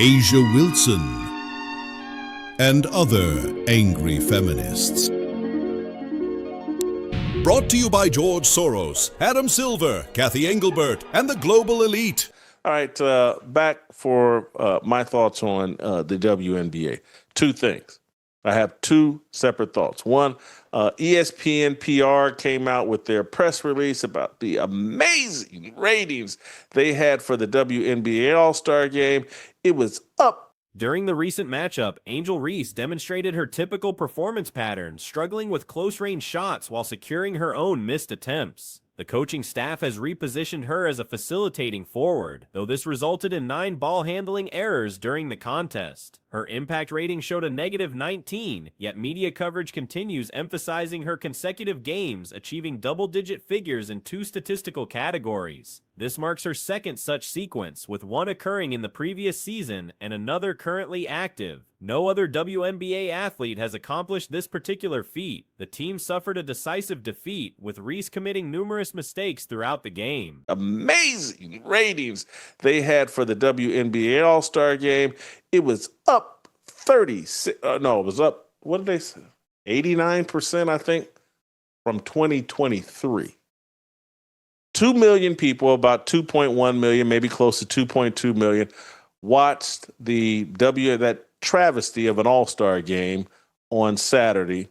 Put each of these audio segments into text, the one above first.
Asia Wilson, and other angry feminists. Brought to you by George Soros, Adam Silver, Kathy Engelbert, and the Global Elite. All right, back for my thoughts on the WNBA. Two things. I have two separate thoughts. One, ESPN PR came out with their press release about the amazing ratings they had for the WNBA All-Star Game. It was up. During the recent matchup, Angel Reese demonstrated her typical performance pattern, struggling with close-range shots while securing her own missed attempts. The coaching staff has repositioned her as a facilitating forward, though this resulted in 9 ball handling errors during the contest. Her impact rating showed a -19, yet media coverage continues emphasizing her consecutive games, achieving double-digit figures in 2 statistical categories. This marks her second such sequence, with one occurring in the previous season and another currently active. No other WNBA athlete has accomplished this particular feat. The team suffered a decisive defeat, with Reese committing numerous mistakes throughout the game. Amazing ratings they had for the WNBA All-Star Game. It was up 36. It was up, what did they say? 89%, I think, from 2023. 2 million people, about 2.1 million, maybe close to 2.2 million, watched that travesty of an All-Star game on Saturday.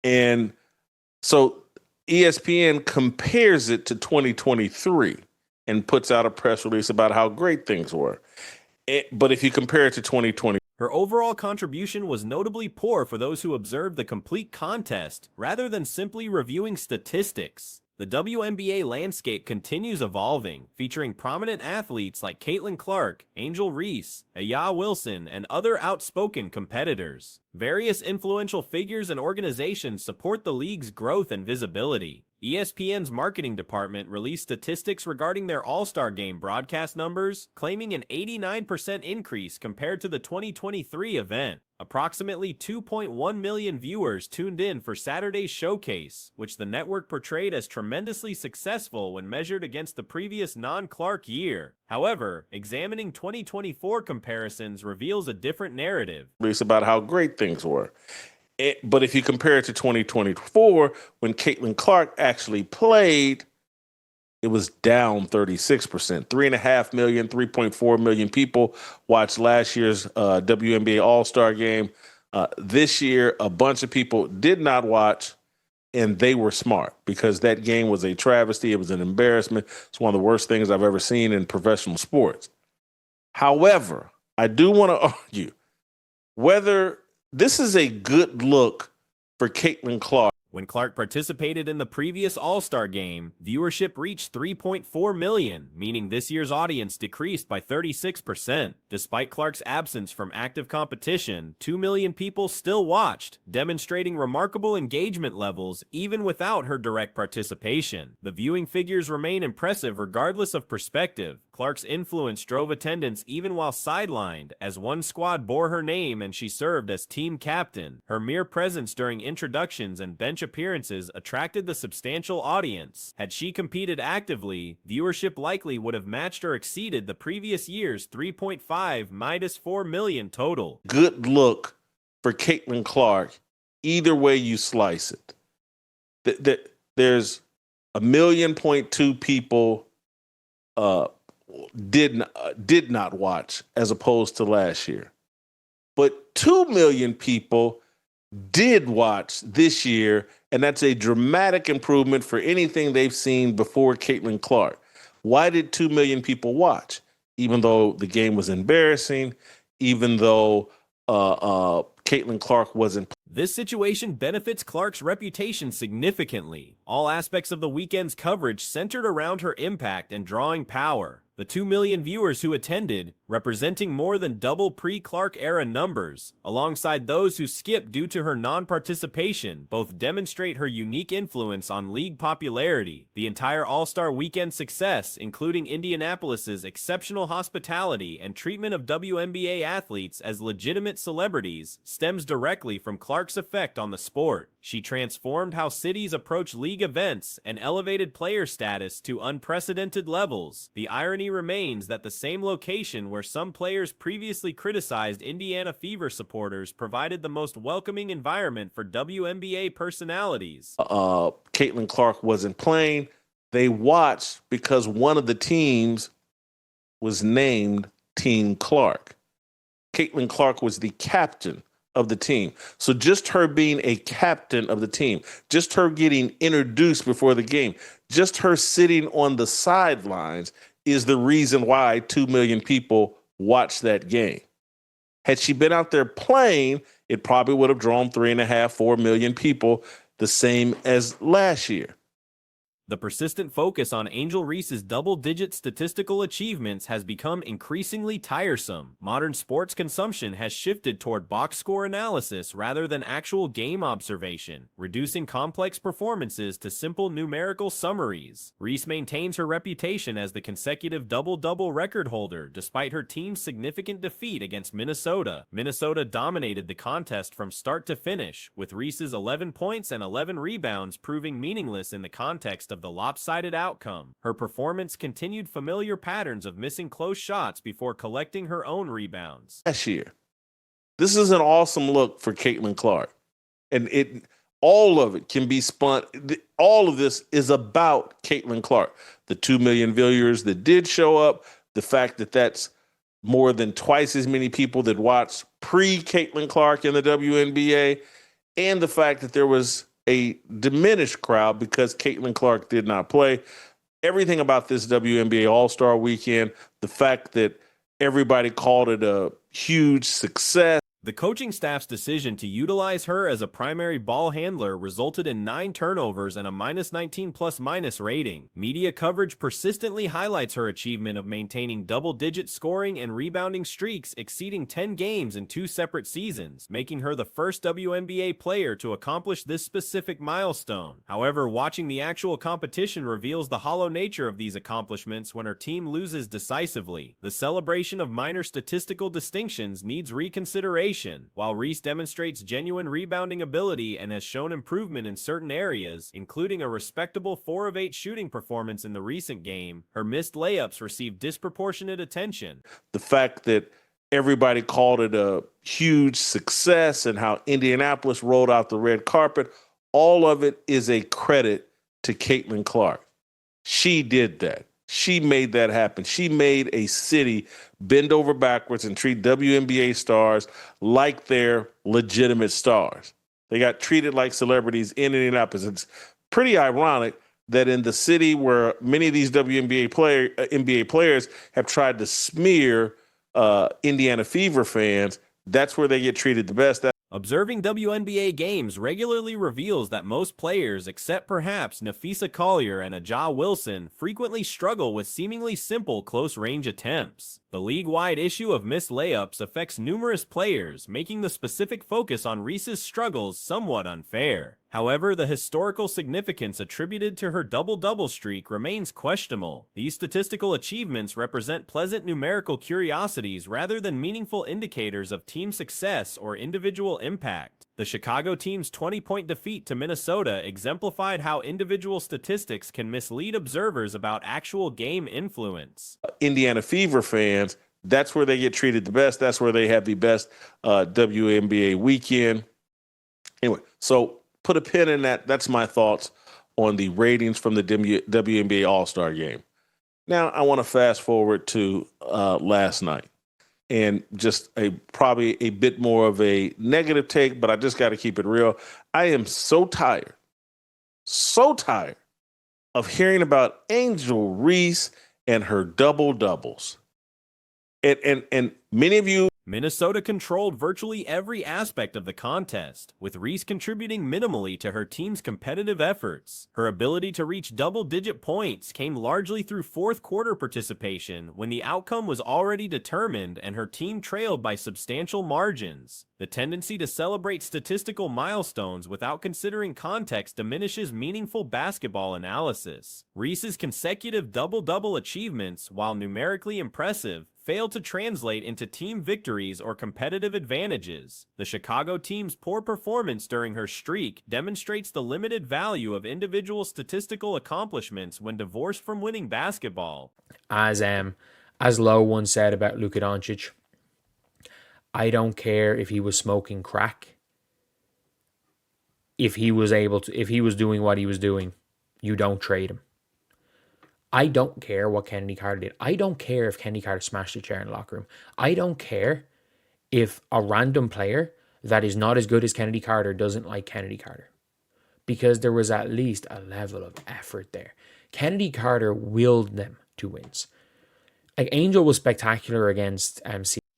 And so ESPN compares it to 2023 and puts out a press release about how great things were. But if you compare it to 2020, her overall contribution was notably poor for those who observed the complete contest, rather than simply reviewing statistics. The WNBA landscape continues evolving, featuring prominent athletes like Caitlin Clark, Angel Reese, Aya Wilson, and other outspoken competitors. Various influential figures and organizations support the league's growth and visibility. ESPN's marketing department released statistics regarding their All-Star Game broadcast numbers, claiming an 89% increase compared to the 2023 event. Approximately 2.1 million viewers tuned in for Saturday's showcase, which the network portrayed as tremendously successful when measured against the previous non-Clark year. However, examining 2024 comparisons reveals a different narrative. It's about how great things were. But if you compare it to 2024, when Caitlin Clark actually played, it was down 36%. 3.5 million, 3.4 million people watched last year's WNBA All-Star Game. This year, a bunch of people did not watch, and they were smart because that game was a travesty. It was an embarrassment. It's one of the worst things I've ever seen in professional sports. However, I do want to argue whether this is a good look for Caitlin Clark. When Clark participated in the previous All-Star Game, viewership reached 3.4 million, meaning this year's audience decreased by 36%. Despite Clark's absence from active competition, 2 million people still watched, demonstrating remarkable engagement levels even without her direct participation. The viewing figures remain impressive regardless of perspective. Clark's influence drove attendance even while sidelined, as one squad bore her name and she served as team captain. Her mere presence during introductions and bench appearances attracted the substantial audience. Had she competed actively, viewership likely would have matched or exceeded the previous year's 3.5-4 million total. Good look for Caitlin Clark, either way you slice it. There's 1.2 million people did not watch as opposed to last year. But 2 million people did watch this year, and that's a dramatic improvement for anything they've seen before Caitlin Clark. Why did 2 million people watch? Even though the game was embarrassing, even though Caitlin Clark wasn't. This situation benefits Clark's reputation significantly. All aspects of the weekend's coverage centered around her impact and drawing power. The 2 million viewers who attended, representing more than double pre-Clark era numbers, alongside those who skipped due to her non-participation, both demonstrate her unique influence on league popularity. The entire All-Star Weekend success, including Indianapolis's exceptional hospitality and treatment of WNBA athletes as legitimate celebrities, stems directly from Clark's effect on the sport. She transformed how cities approach league events and elevated player status to unprecedented levels. The irony remains that the same location where where some players previously criticized Indiana Fever supporters provided the most welcoming environment for WNBA personalities. Caitlin Clark wasn't playing. They watched because one of the teams was named Team Clark. Caitlin Clark was the captain of the team. So just her being a captain of the team, just her getting introduced before the game, just her sitting on the sidelines is the reason why 2 million people watched that game. Had she been out there playing, it probably would have drawn 3.5, 4 million people, the same as last year. The persistent focus on Angel Reese's double-digit statistical achievements has become increasingly tiresome. Modern sports consumption has shifted toward box score analysis rather than actual game observation, reducing complex performances to simple numerical summaries. Reese maintains her reputation as the consecutive double-double record holder despite her team's significant defeat against Minnesota. Minnesota dominated the contest from start to finish, with Reese's 11 points and 11 rebounds proving meaningless in the context of the lopsided outcome. Her performance continued familiar patterns of missing close shots before collecting her own rebounds. Last year, this is an awesome look for Caitlin Clark. And all of it can be spun. All of this is about Caitlin Clark. The 2 million viewers that did show up, the fact that that's more than twice as many people that watched pre-Caitlin Clark in the WNBA, and the fact that there was a diminished crowd because Caitlin Clark did not play. Everything about this WNBA All-Star Weekend, the fact that everybody called it a huge success. The coaching staff's decision to utilize her as a primary ball handler resulted in 9 turnovers and a -19 rating. Media coverage persistently highlights her achievement of maintaining double-digit scoring and rebounding streaks exceeding 10 games in 2 separate seasons, making her the first WNBA player to accomplish this specific milestone. However, watching the actual competition reveals the hollow nature of these accomplishments when her team loses decisively. The celebration of minor statistical distinctions needs reconsideration. While Reese demonstrates genuine rebounding ability and has shown improvement in certain areas, including a respectable 4 of 8 shooting performance in the recent game, her missed layups received disproportionate attention. The fact that everybody called it a huge success and how Indianapolis rolled out the red carpet, all of it is a credit to Caitlin Clark. She did that. She made that happen. She made a city bend over backwards and treat WNBA stars like they're legitimate stars. They got treated like celebrities in Indianapolis. It's pretty ironic that in the city where many of these NBA players have tried to smear Indiana Fever fans, that's where they get treated the best. Observing WNBA games regularly reveals that most players, except perhaps Nafisa Collier and Aja Wilson, frequently struggle with seemingly simple close-range attempts. The league-wide issue of missed layups affects numerous players, making the specific focus on Reese's struggles somewhat unfair. However, the historical significance attributed to her double-double streak remains questionable. These statistical achievements represent pleasant numerical curiosities rather than meaningful indicators of team success or individual impact. The Chicago team's 20-point defeat to Minnesota exemplified how individual statistics can mislead observers about actual game influence. Indiana Fever fans, that's where they get treated the best. That's where they have the best WNBA weekend. Anyway, so put a pin in that. That's my thoughts on the ratings from the WNBA All-Star Game. Now I want to fast forward to last night. And just probably a bit more of a negative take, but I just got to keep it real. I am so tired of hearing about Angel Reese and her double-doubles. And many of you... Minnesota controlled virtually every aspect of the contest, with Reese contributing minimally to her team's competitive efforts. Her ability to reach double-digit points came largely through fourth-quarter participation when the outcome was already determined and her team trailed by substantial margins. The tendency to celebrate statistical milestones without considering context diminishes meaningful basketball analysis. Reese's consecutive double-double achievements, while numerically impressive, failed to translate into team victories or competitive advantages. The Chicago team's poor performance during her streak demonstrates the limited value of individual statistical accomplishments when divorced from winning basketball. Azam, As Lowe once said about Luka Doncic, I don't care if he was smoking crack. If he was doing what he was doing, you don't trade him. I don't care what Kennedy Carter did. I don't care if Kennedy Carter smashed a chair in the locker room. I don't care if a random player that is not as good as Kennedy Carter doesn't like Kennedy Carter. Because there was at least a level of effort there. Kennedy Carter willed them to wins. Like, Angel was spectacular against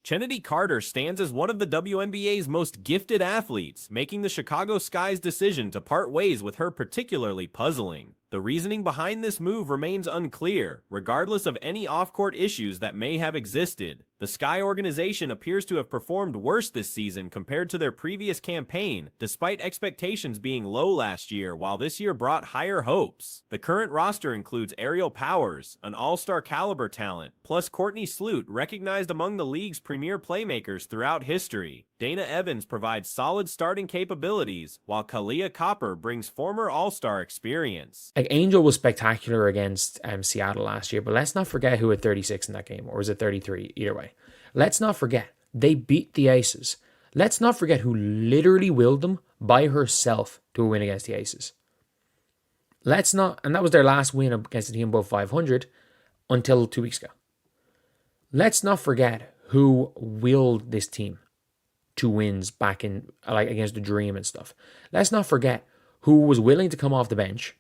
Kennedy Carter stands as one of the WNBA's most gifted athletes, making the Chicago Sky's decision to part ways with her particularly puzzling. The reasoning behind this move remains unclear, regardless of any off-court issues that may have existed. The Sky organization appears to have performed worse this season compared to their previous campaign, despite expectations being low last year, while this year brought higher hopes. The current roster includes Ariel Powers, an all-star caliber talent, plus Courtney Sloot, recognized among the league's premier playmakers throughout history. Dana Evans provides solid starting capabilities, while Kalia Copper brings former all-star experience. Like, Angel was spectacular against Seattle last year, but let's not forget who had 36 in that game, or was it 33? Either way. Let's not forget, they beat the Aces. Let's not forget who literally willed them by herself to a win against the Aces. Let's not, and that was their last win against a team above 500 until 2 weeks ago. Let's not forget who willed this team to wins back in, like, against the Dream and stuff. Let's not forget who was willing to come off the bench.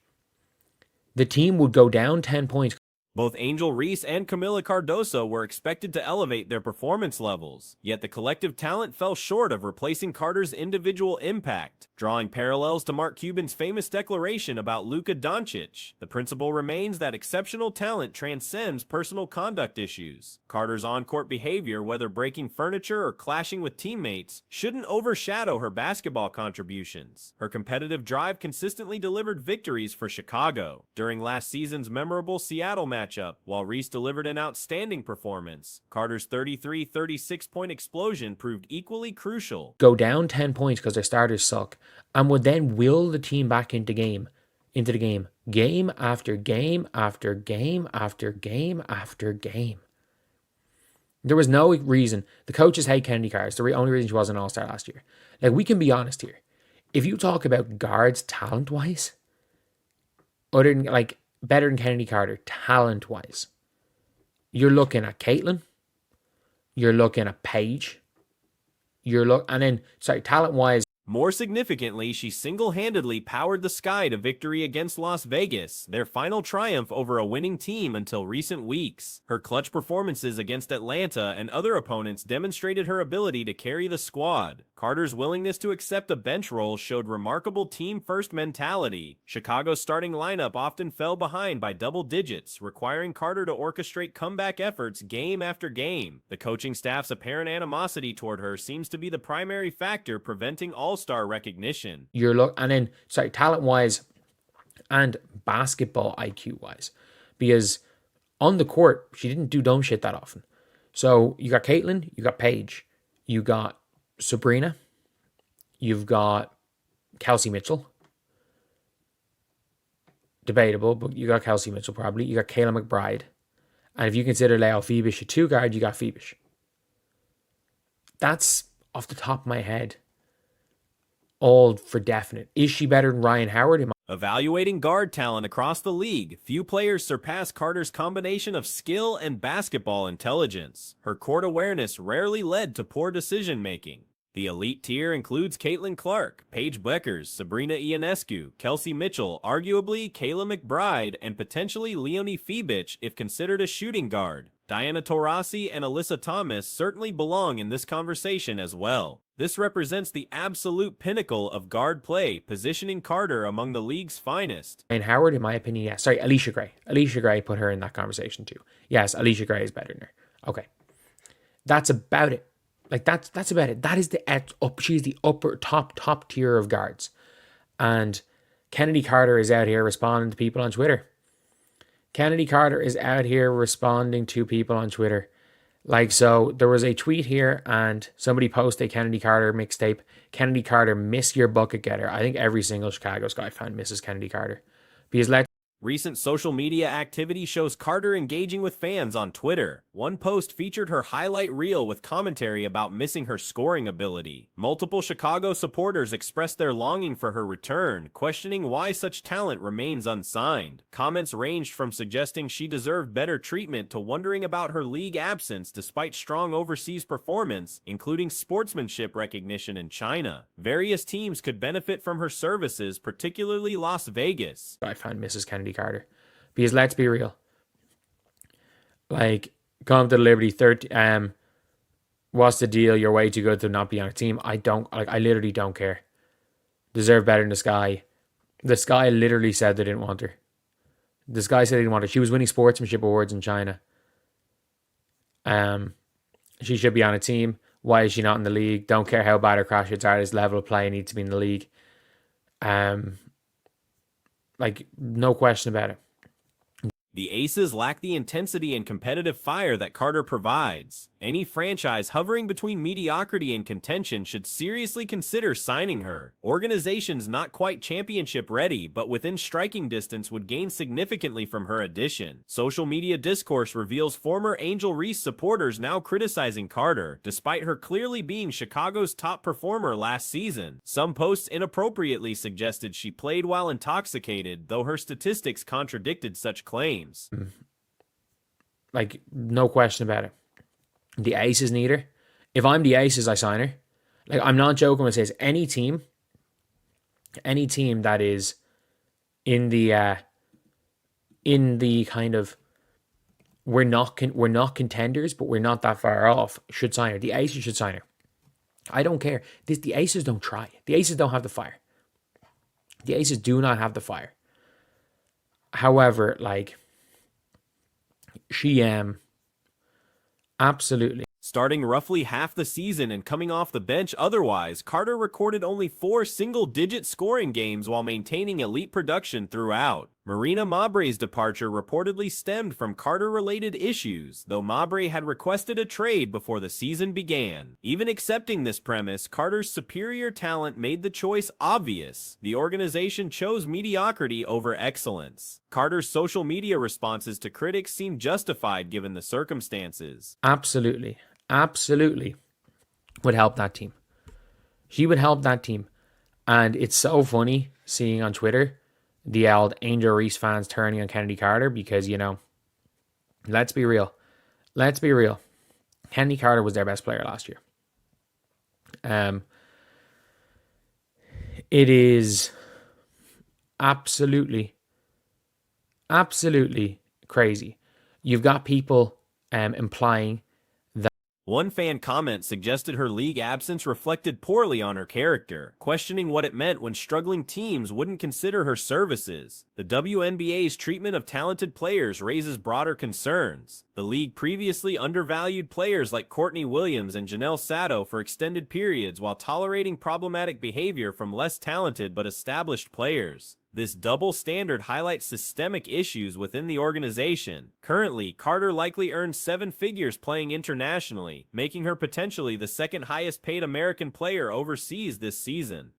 The team would go down 10 points. Both Angel Reese and Camila Cardoso were expected to elevate their performance levels, yet the collective talent fell short of replacing Carter's individual impact, drawing parallels to Mark Cuban's famous declaration about Luka Doncic. The principle remains that exceptional talent transcends personal conduct issues. Carter's on-court behavior, whether breaking furniture or clashing with teammates, shouldn't overshadow her basketball contributions. Her competitive drive consistently delivered victories for Chicago. During last season's memorable Seattle matchup, while Reese delivered an outstanding performance, Carter's 33-36-point explosion proved equally crucial. Go down 10 points because their starters suck, and would then will the team back into the game, game after game after game after game after game. There was no reason. The coaches hate Kennedy Carter. It's the only reason she wasn't an all-star last year. Like, we can be honest here. If you talk about guards talent-wise, other than, like, better than Kennedy Carter, talent-wise, you're looking at Caitlin, you're looking at Paige, talent-wise. More significantly, she single-handedly powered the Sky to victory against Las Vegas, their final triumph over a winning team until recent weeks. Her clutch performances against Atlanta and other opponents demonstrated her ability to carry the squad. Carter's willingness to accept a bench role showed remarkable team-first mentality. Chicago's starting lineup often fell behind by double digits, requiring Carter to orchestrate comeback efforts game after game. The coaching staff's apparent animosity toward her seems to be the primary factor preventing all-star recognition. Talent-wise and basketball IQ-wise. Because on the court, she didn't do dumb shit that often. So you got Caitlin, you got Paige, you got Sabrina, you've got Kelsey Mitchell. Debatable, but you got Kelsey Mitchell probably. You got Kayla McBride. And if you consider Leo Phoebish a two-guard, you got Phoebish. That's off the top of my head. All for definite. Is she better than Ryan Howard? Evaluating guard talent across the league, few players surpass Carter's combination of skill and basketball intelligence. Her court awareness rarely led to poor decision-making. The elite tier includes Caitlin Clark, Paige Bueckers, Sabrina Ionescu, Kelsey Mitchell, arguably Kayla McBride, and potentially Leonie Phoebich if considered a shooting guard. Diana Taurasi and Alyssa Thomas certainly belong in this conversation as well. This represents the absolute pinnacle of guard play, positioning Carter among the league's finest. And Howard, in my opinion, yes. Sorry, Alicia Gray. Alicia Gray put her in that conversation too. Yes, Alicia Gray is better than her. Okay. That's about it. Like, that's about it. That is she's the upper top tier of guards. And Kennedy Carter is out here responding to people on Twitter. Like, so there was a tweet here and somebody posted a Kennedy Carter mixtape. Kennedy Carter, miss your bucket getter. I think every single Chicago Sky fan misses Kennedy Carter. Because Recent social media activity shows Carter engaging with fans on Twitter. One post featured her highlight reel with commentary about missing her scoring ability. Multiple Chicago supporters expressed their longing for her return, questioning why such talent remains unsigned. Comments ranged from suggesting she deserved better treatment to wondering about her league absence despite strong overseas performance, including sportsmanship recognition in China. Various teams could benefit from her services, particularly Las Vegas. I find Mrs. Kennedy Carter. Because let's be real. Like, come to the Liberty 30, what's the deal? You're way too good to not be on a team. I literally don't care. Deserve better than the Sky. The Sky literally said they didn't want her. The Sky said they didn't want her. She was winning sportsmanship awards in China. She should be on a team. Why is she not in the league? Don't care how bad her crash hits are. This level of play needs to be in the league. Like, no question about it. The Aces lack the intensity and competitive fire that Carter provides. Any franchise hovering between mediocrity and contention should seriously consider signing her. Organizations not quite championship ready, but within striking distance would gain significantly from her addition. Social media discourse reveals former Angel Reese supporters now criticizing Carter, despite her clearly being Chicago's top performer last season. Some posts inappropriately suggested she played while intoxicated, though her statistics contradicted such claims. Like, no question about it. The Aces need her. If I'm the Aces, I sign her. Like, I'm not joking when I say any team that is in the kind of we're not contenders, but we're not that far off, should sign her. The Aces should sign her. I don't care. The Aces don't try. The Aces don't have the fire. The Aces do not have the fire. However, like, she absolutely. Starting roughly half the season and coming off the bench otherwise, Carter recorded only 4 single-digit scoring games while maintaining elite production throughout. Marina Mabre's departure reportedly stemmed from Carter-related issues, though Mabre had requested a trade before the season began. Even accepting this premise, Carter's superior talent made the choice obvious. The organization chose mediocrity over excellence. Carter's social media responses to critics seem justified given the circumstances. Absolutely would help that team. She would help that team. And it's so funny seeing on Twitter the old Angel Reese fans turning on Kennedy Carter because, you know, let's be real. Kennedy Carter was their best player last year. It is absolutely crazy. You've got people implying. One fan comment suggested her league absence reflected poorly on her character, questioning what it meant when struggling teams wouldn't consider her services. The WNBA's treatment of talented players raises broader concerns. The league previously undervalued players like Courtney Williams and Janelle Sato for extended periods while tolerating problematic behavior from less talented but established players. This double standard highlights systemic issues within the organization. Currently, Carter likely earns 7 figures playing internationally, making her potentially the second highest paid American player overseas this season.